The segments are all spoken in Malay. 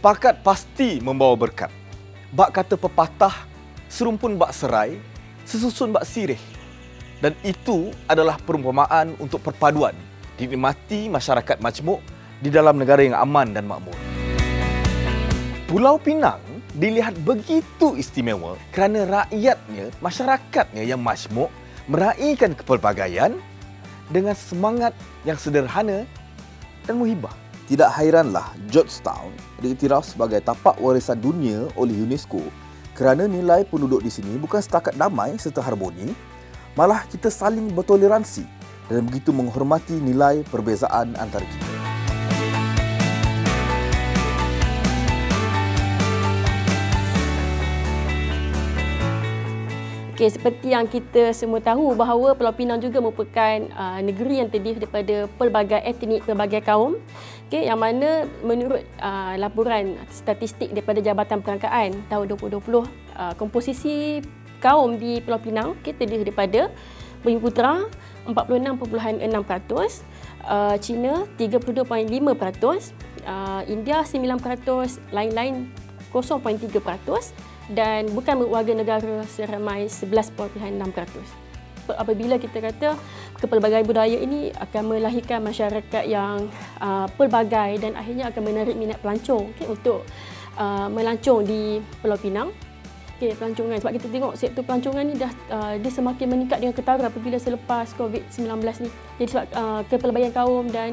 Sepakat pasti membawa berkat. Bak kata pepatah, serumpun bak serai, sesusun bak sirih. Dan itu adalah perumpamaan untuk perpaduan dinikmati masyarakat majmuk di dalam negara yang aman dan makmur. Pulau Pinang dilihat begitu istimewa kerana rakyatnya, masyarakatnya yang majmuk meraihkan kepelbagaian dengan semangat yang sederhana dan muhibah. Tidak hairanlah Georgetown diiktiraf sebagai tapak warisan dunia oleh UNESCO kerana nilai penduduk di sini bukan setakat damai serta harmoni, malah kita saling bertoleransi dan begitu menghormati nilai perbezaan antara kita. Okay, seperti yang kita semua tahu bahawa Pulau Pinang juga merupakan negeri yang terdiri daripada pelbagai etnik, pelbagai kaum. Okay, yang mana menurut laporan statistik daripada Jabatan Perangkaan tahun 2020, komposisi kaum di Pulau Pinang terdiri daripada Bumi Putera 46.6%, China 32.5%, India 9%, lain-lain 0.3%. Dan bukan warga negara seramai 11.6%. Apabila kita kata kepelbagaian budaya ini akan melahirkan masyarakat yang pelbagai dan akhirnya akan menarik minat pelancong untuk melancong di Pulau Pinang. Pelancongan, sebab kita tengok sektor pelancongan ni dia semakin meningkat dengan ketara apabila selepas COVID-19 ni. Jadi sebab kepelbagaian kaum dan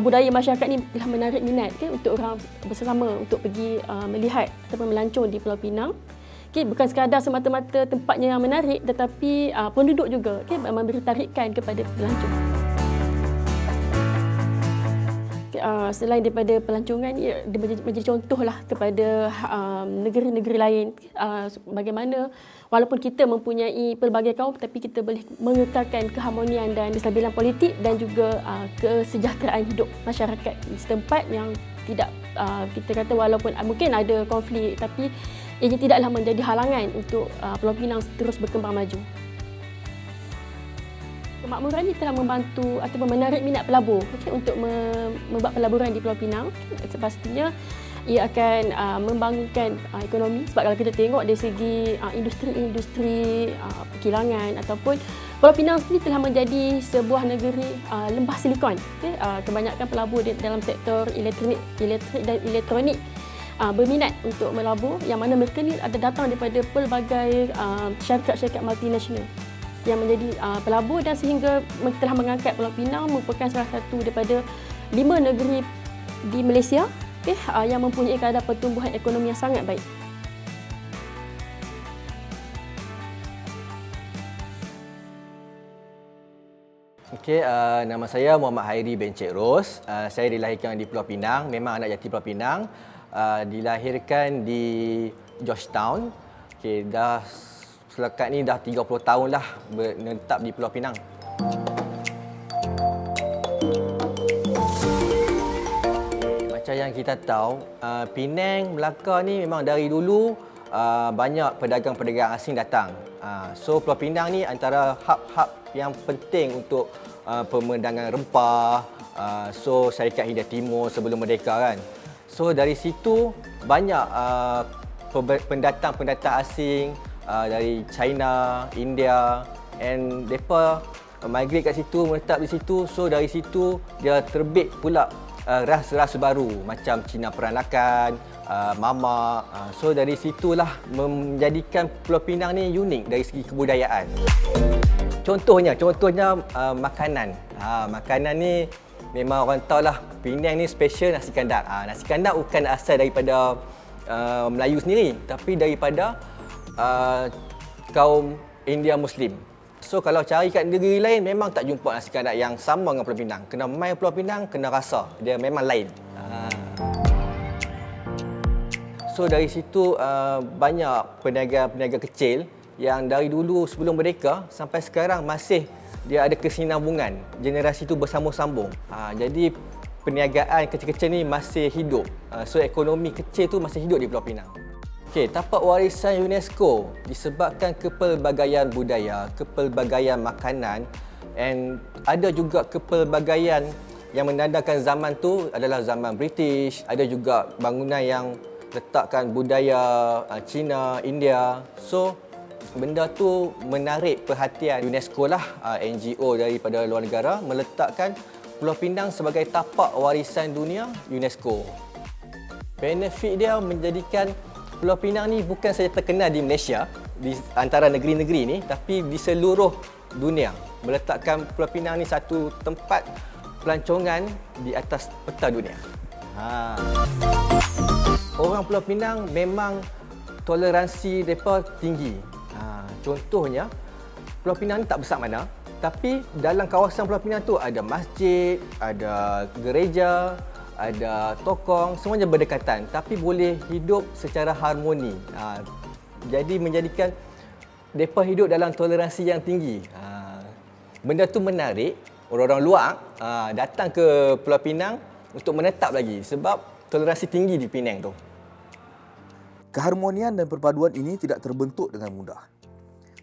budaya masyarakat ni telah menarik minat untuk orang bersama untuk pergi melihat ataupun melancong di Pulau Pinang. Bukan sekadar semata-mata tempatnya yang menarik, tetapi penduduk juga memberi tarikan kepada pelancong. Selain daripada pelancongan, dia menjadi contohlah kepada negeri-negeri lain bagaimana walaupun kita mempunyai pelbagai kaum, tapi kita boleh mengekalkan keharmonian dan kestabilan politik dan juga kesejahteraan hidup masyarakat di setempat yang tidak, kita kata walaupun mungkin ada konflik, tapi ia tidaklah menjadi halangan untuk Pulau Pinang terus berkembang maju. Kemakmuran ini telah membantu ataupun menarik minat pelabur untuk membuat pelaburan di Pulau Pinang. Pastinya ia akan membangunkan ekonomi, sebab kalau kita tengok dari segi industri perkilangan ataupun Pulau Pinang sendiri telah menjadi sebuah negeri lembah silikon. Kebanyakan pelabur dalam sektor elektrik dan elektronik berminat untuk melabur, yang mana mereka ni ada datang daripada pelbagai syarikat-syarikat multinasional yang menjadi pelabur, dan sehingga telah mengangkat Pulau Pinang merupakan salah satu daripada 5 negeri di Malaysia yang mempunyai kadar pertumbuhan ekonomi yang sangat baik. Okey, nama saya Muhammad Hairi bin Cik Ros. Saya dilahirkan di Pulau Pinang, memang anak jati Pulau Pinang. Dilahirkan di Georgetown. Okey, dah selekat ni dah 30 tahun lah menetap di Pulau Pinang. Macam yang kita tahu, Penang, Melaka ni memang dari dulu banyak pedagang-pedagang asing datang. So Pulau Pinang ni antara hub-hub yang penting untuk pemandangan rempah. So syarikat Hindia Timur sebelum merdeka kan. So dari situ banyak pendatang-pendatang asing dari China, India, and mereka migrate kat situ, menetap di situ. So dari situ dia terbit pula ras-ras baru macam Cina Peranakan, Mamak. So dari situlah menjadikan Pulau Pinang ni unik dari segi kebudayaan. Contohnya makanan. Makanan ni memang orang tahu lah, Penang ni special nasi kandar. Nasi kandar bukan asal daripada Melayu sendiri, tapi daripada kaum India Muslim. So kalau cari kat negeri lain memang tak jumpa nasi kandar yang sama dengan Pulau Pinang. Kena main Pulau Pinang, kena rasa. Dia memang lain. So dari situ banyak peniaga-peniaga kecil yang dari dulu sebelum merdeka sampai sekarang masih dia ada kesinambungan. Generasi itu bersambung-sambung. Jadi perniagaan kecil-kecil ni masih hidup. So ekonomi kecil tu masih hidup di Pulau Pinang. Okey, tapak warisan UNESCO disebabkan kepelbagaian budaya, kepelbagaian makanan, and ada juga kepelbagaian yang menandakan zaman tu adalah zaman British. Ada juga bangunan yang letakkan budaya Cina, India. So benda tu menarik perhatian UNESCO lah, NGO daripada luar negara meletakkan Pulau Pinang sebagai tapak warisan dunia UNESCO. Benefit dia menjadikan Pulau Pinang ni bukan saja terkenal di Malaysia, di antara negeri-negeri ni, tapi di seluruh dunia. Meletakkan Pulau Pinang ni satu tempat pelancongan di atas peta dunia. Orang Pulau Pinang memang toleransi mereka tinggi. Contohnya, Pulau Pinang ni tak besar mana, tapi dalam kawasan Pulau Pinang tu ada masjid, ada gereja, ada tokong, semuanya berdekatan tapi boleh hidup secara harmoni. Jadi menjadikan mereka hidup dalam toleransi yang tinggi. Benda tu menarik orang-orang luar datang ke Pulau Pinang untuk menetap lagi sebab toleransi tinggi di Penang tu. Keharmonian dan perpaduan ini tidak terbentuk dengan mudah.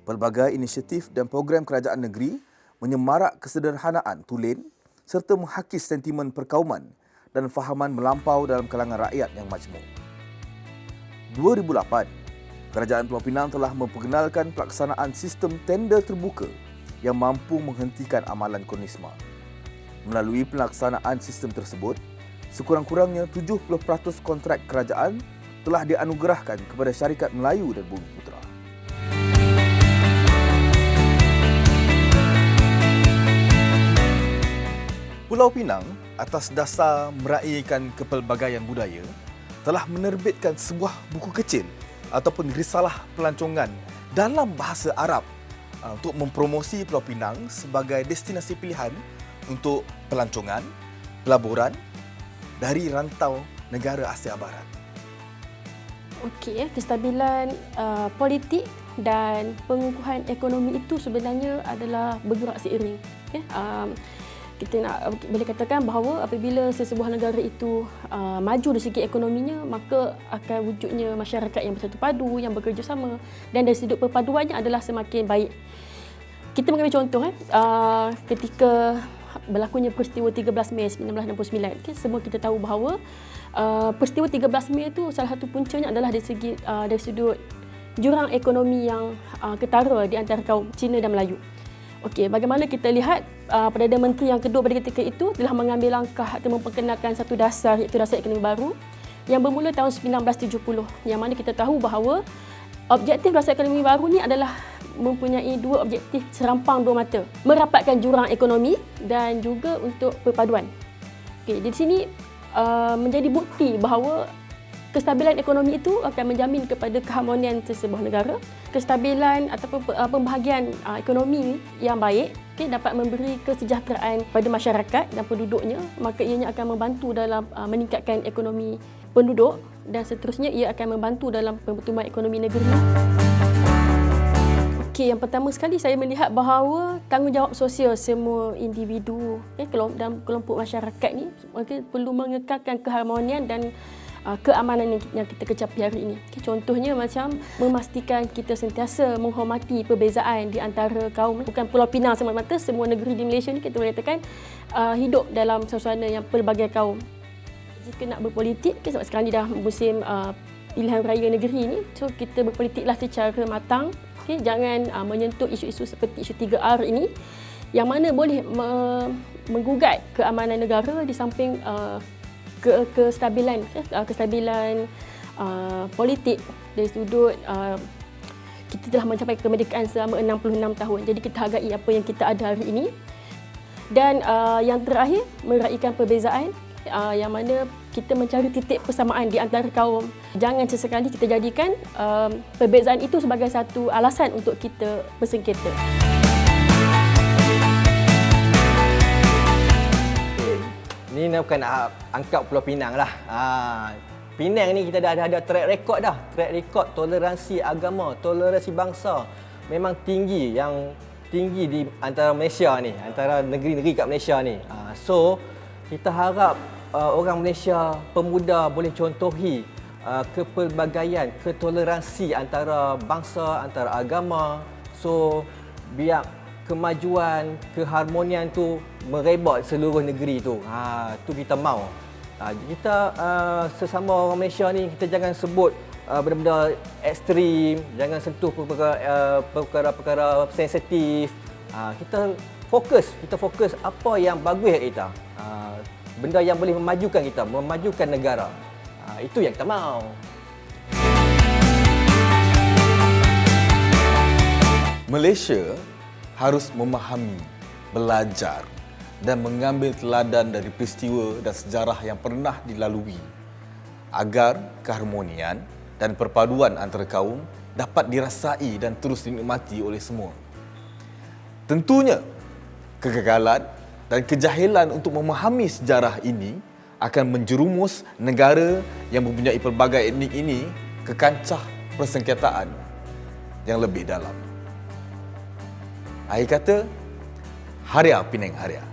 Pelbagai inisiatif dan program kerajaan negeri menyemarak kesederhanaan tulen serta menghakis sentimen perkauman dan fahaman melampau dalam kalangan rakyat yang majmuk. 2008, Kerajaan Pulau Pinang telah memperkenalkan pelaksanaan sistem tender terbuka yang mampu menghentikan amalan komunisme. Melalui pelaksanaan sistem tersebut, sekurang-kurangnya 70% kontrak kerajaan telah dianugerahkan kepada syarikat Melayu dan Bumiputera. Pulau Pinang atas dasar meraihkan kepelbagaian budaya telah menerbitkan sebuah buku kecil ataupun risalah pelancongan dalam bahasa Arab untuk mempromosi Pulau Pinang sebagai destinasi pilihan untuk pelancongan, pelaburan dari rantau negara Asia Barat. Okey, kestabilan politik dan pengukuhan ekonomi itu sebenarnya adalah bergerak seiring. Kita boleh katakan bahawa apabila sesebuah negara itu maju dari segi ekonominya, maka akan wujudnya masyarakat yang bersatu padu, yang bekerjasama, dan dari sudut perpaduannya adalah semakin baik. Kita mengambil contoh ketika berlakunya peristiwa 13 Mei 1969, semua kita tahu bahawa peristiwa 13 Mei itu salah satu puncanya adalah dari sudut jurang ekonomi yang ketara di antara kaum Cina dan Melayu. Okey, bagaimana kita lihat Perdana Menteri yang kedua pada ketika itu telah mengambil langkah atau memperkenalkan satu dasar, iaitu dasar ekonomi baru yang bermula tahun 1970, yang mana kita tahu bahawa objektif dasar ekonomi baru ni adalah mempunyai dua objektif serampang dua mata, merapatkan jurang ekonomi dan juga untuk perpaduan. Okey, di sini menjadi bukti bahawa kestabilan ekonomi itu akan menjamin kepada keharmonian sesebuah negara. Kestabilan ataupun pembahagian ekonomi yang baik dapat memberi kesejahteraan pada masyarakat dan penduduknya, maka ianya akan membantu dalam meningkatkan ekonomi penduduk dan seterusnya ia akan membantu dalam pertumbuhan ekonomi negeri. Okey, yang pertama sekali saya melihat bahawa tanggungjawab sosial semua individu dalam kelompok masyarakat ni perlu mengekalkan keharmonian dan keamanan yang kita kecapi hari ini. Contohnya macam memastikan kita sentiasa menghormati perbezaan di antara kaum. Bukan Pulau Pinang semata-mata, semua negeri di Malaysia ni kita boleh katakan hidup dalam suasana yang pelbagai kaum. Jika nak berpolitik, sebab sekarang ni dah musim pilihan raya negeri ni, so kita berpolitiklah secara matang. Jangan menyentuh isu-isu seperti isu 3R ini yang mana boleh menggugat keamanan negara di samping kestabilan politik dari sudut kita telah mencapai kemerdekaan selama 66 tahun. Jadi kita hargai apa yang kita ada hari ini. Dan yang terakhir, meraihkan perbezaan yang mana kita mencari titik persamaan di antara kaum. Jangan sesekali kita jadikan perbezaan itu sebagai satu alasan untuk kita bersengketa. Ni bukan nak angkat Pulau Pinang lah. Penang ni kita dah ada track record dah. Track record toleransi agama, toleransi bangsa memang tinggi, yang tinggi di antara Malaysia ni, antara negeri-negeri kat Malaysia ni. So kita harap orang Malaysia, pemuda boleh contohi kepelbagaian, ketoleransi antara bangsa, antara agama. So biar kemajuan, keharmonian tu merebak seluruh negeri tu. Tu kita mau. Kita sesama orang Malaysia ni, kita jangan sebut benda-benda ekstrim, jangan sentuh perkara-perkara sensitif. Kita fokus apa yang bagus kat kita. Benda yang boleh memajukan kita, memajukan negara. Itu yang kita mau. Malaysia harus memahami, belajar dan mengambil teladan dari peristiwa dan sejarah yang pernah dilalui agar keharmonian dan perpaduan antara kaum dapat dirasai dan terus dinikmati oleh semua. Tentunya, kegagalan dan kejahilan untuk memahami sejarah ini akan menjerumus negara yang mempunyai pelbagai etnik ini ke kancah persengketaan yang lebih dalam. Akhir kata, Haria Penang Haria.